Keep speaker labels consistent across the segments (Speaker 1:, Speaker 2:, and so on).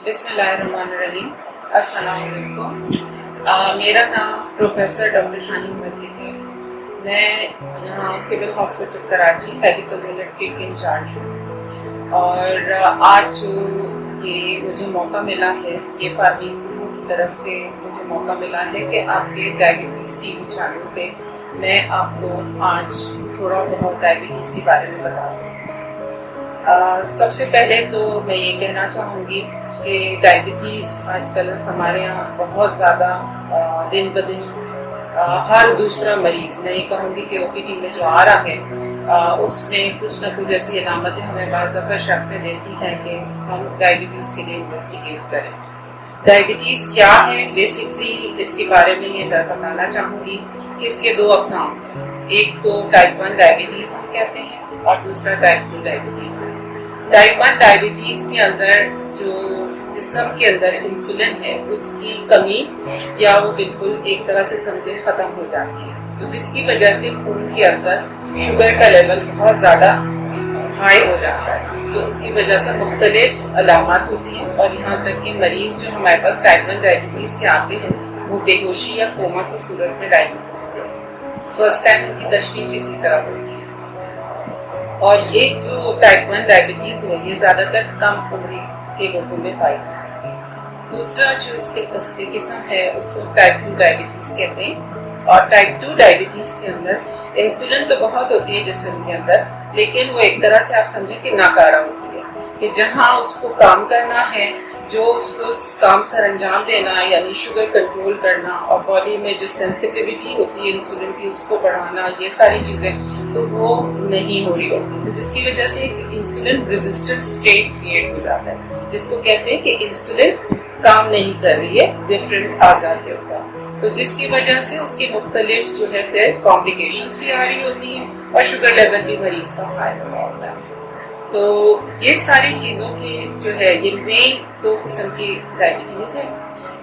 Speaker 1: بسم اللہ الرحمن الرحیم. السلام علیکم. میرا نام پروفیسر ڈاکٹر شاہین مکی ہے. میں یہاں civil hospital Karachi medical unit 3 کی انچارج ہوں. اور آج جو یہ مجھے موقع ملا ہے، یہ فارمنگ کی طرف سے مجھے موقع ملا ہے کہ آپ کے ڈائبٹیز ٹی وی چینل پہ میں آپ کو آج تھوڑا بہت ڈائبٹیز کے بارے میں بتا سکوں. سب سے پہلے تو میں یہ کہنا چاہوں گی کہ ڈائبٹیز آج کل ہمارے یہاں بہت زیادہ دن بدن ہر دوسرا مریض، میں یہ کہوں گی کہ او پی ڈی میں جو آ رہا ہے اس میں کچھ نہ کچھ ایسی علامتیں ہمیں بعض دفعہ شک میں دیتی ہیں کہ ہم ڈائبٹیز کے لیے انویسٹیگیٹ کریں. ڈائبٹیز کیا ہے؟ بیسکلی اس کے بارے میں یہ بتانا چاہوں گی کہ اس کے دو اقسام ہیں. ایک تو ٹائپ 1 ڈائبٹیز ہم کہتے ہیں اور دوسرا ٹائپ 2 ڈائبٹیز ہے. ٹائپ 1 ڈائبٹیز کے اندر جو جسم کے اندر انسولن ہے اس کی کمی یا وہ بالکل ایک طرح سے سمجھے ختم ہو جاتی ہے، تو جس کی وجہ سے خون کے اندر شوگر کا لیول بہت زیادہ ہائی ہو جاتا ہے. تو اس کی وجہ سے مختلف علامات ہوتی ہیں اور یہاں تک کہ مریض جو ہمارے پاس ٹائپ 1 ڈائبٹیز کے آتے ہیں وہ بے ہوشی یا کوما کی صورت میں ڈائبٹیز ہوتے ہیں. فرسٹ ٹائم ان کی تشخیص اسی طرح ہوتی ہے. اور یہ جو ٹائپ 1 ڈائبٹیز ہے یہ زیادہ تر کم عمری کے لوگوں میں پائی جاتی ہے. دوسرا جو اس کے قسم ہے اس کو ٹائپ 2 ڈائبٹیز کہتے ہیں. اور ٹائپ 2 ڈائبٹیز کے اندر انسولن تو بہت ہوتی ہے جسم کے اندر، لیکن وہ ایک طرح سے آپ سمجھیں کہ ناکارہ ہوتی ہے، کہ جہاں اس کو کام کرنا ہے، جو اس کو اس کام سر انجام دینا، یعنی شوگر کنٹرول کرنا اور باڈی میں جو سینسٹیوٹی ہوتی ہے انسولن کی اس کو بڑھانا، یہ ساری چیزیں تو وہ نہیں ہو رہی ہوتی، جس کی وجہ سے ایک انسولن ریزسٹنٹ اسٹیٹ کریٹ ہو جاتا ہے، جس کو کہتے ہیں کہ انسولن کام نہیں کر رہی ہے ڈفرینٹ اعضاء کے اوپر. تو جس کی وجہ سے اس کے مختلف جو ہے پھر کمپلیکیشنز بھی آ رہی ہوتی ہیں اور شوگر لیول بھی مریض کا ہائی ہو رہا ہوتا ہے. تو یہ ساری چیزوں کی جو ہے یہ مین دو قسم کی ڈائبٹیز ہے.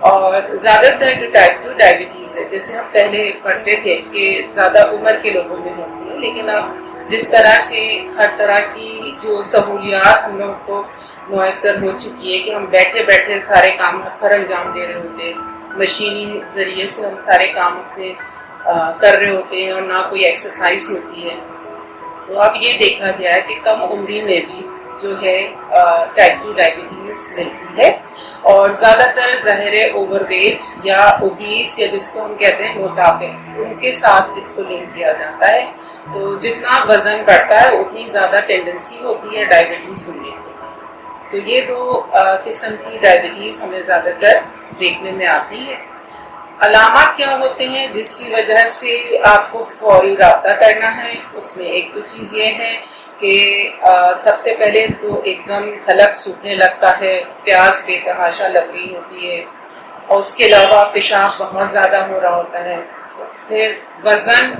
Speaker 1: اور زیادہ تر جو ٹائپ 2 ڈائبٹیز ہے، جیسے ہم پہلے پڑھتے تھے کہ زیادہ عمر کے لوگوں میں ہوتی ہے، لیکن اب جس طرح سے ہر طرح کی جو سہولیات ہم لوگوں کو میسر ہو چکی ہے کہ ہم بیٹھے بیٹھے سارے کام سر انجام دے رہے ہوتے ہیں، مشینی ذریعے سے ہم سارے کام اپنے کر رہے ہوتے ہیں اور نہ کوئی ایکسرسائز ہوتی ہے. تو اب یہ دیکھا گیا ہے کہ کم عمری میں بھی جو ہے ٹائپ 2 ڈائبٹیز ملتی ہے. اور زیادہ تر ظاہر اوور ویٹ یا اوبیس یا جس کو ہم کہتے ہیں موٹاپے، ان کے ساتھ اس کو لنک کیا جاتا ہے. تو جتنا وزن بڑھتا ہے اتنی زیادہ ٹینڈنسی ہوتی ہے ڈائبٹیز ہونے کی. تو یہ دو قسم کی ڈائبٹیز ہمیں زیادہ تر دیکھنے میں آتی ہے. علامات کیا ہوتے ہیں جس کی وجہ سے آپ کو فوری رابطہ کرنا ہے؟ اس میں ایک تو چیز یہ ہے کہ سب سے پہلے تو ایک دم حلق سوکھنے لگتا ہے، پیاس بے تحاشا لگ رہی ہوتی ہے، اور اس کے علاوہ پیشاب بہت زیادہ ہو رہا ہوتا ہے. پھر وزن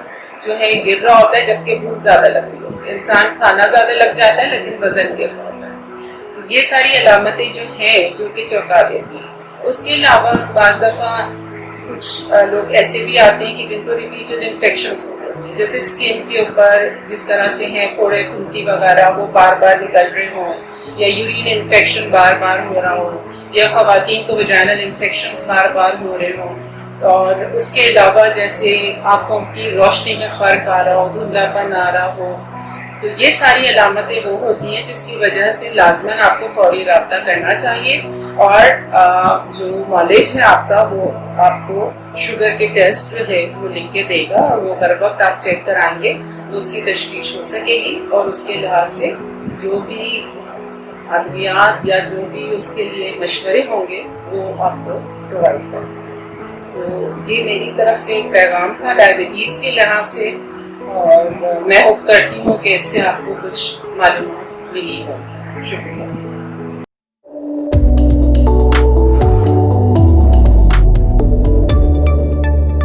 Speaker 1: جو ہے گر رہا ہوتا ہے جبکہ بھوک زیادہ لگ رہی ہوتی ہے. انسان کھانا زیادہ لگ جاتا ہے لیکن وزن گر رہا ہوتا ہے. تو یہ ساری علامتیں جو ہیں جو کہ چونکا دیتی ہیں. اس کے علاوہ بعض دفعہ کچھ لوگ ایسے بھی آتے ہیں کہ جن کو ریپیٹڈ انفیکشنز ہوتے ہیں، جیسے اسکن کے اوپر جس طرح سے ہیں پھوڑے پھنسی وغیرہ وہ بار بار نکل رہے ہوں، یا یورین انفیکشن بار بار ہو رہا ہو، یا خواتین کو ویجائنل انفیکشنز بار بار ہو رہے ہوں. اور اس کے علاوہ جیسے آنکھوں کی روشنی میں فرق آ رہا ہو، دھندلا پن آ رہا ہو. تو یہ ساری علامتیں وہ ہوتی ہیں جس کی وجہ سے لازماً آپ کو فوری رابطہ کرنا چاہیے. اور جو نالج ہے آپ کا وہ آپ کو شوگر کے ٹیسٹ جو ہے وہ لکھ کے دے گا، اور وہ ہر وقت آپ چیک کرائیں گے تو اس کی تشخیص ہو سکے گی. اور اس کے لحاظ سے جو بھی ادویات یا جو بھی اس کے لیے مشورے ہوں گے وہ آپ کو پرووائڈ کریں. تو یہ میری طرف سے ایک پیغام تھا ڈائبٹیز کے لحاظ سے، اور میں ہوپ کرتی ہوں کہ اس سے آپ کو کچھ معلومات ملی ہو. شکریہ.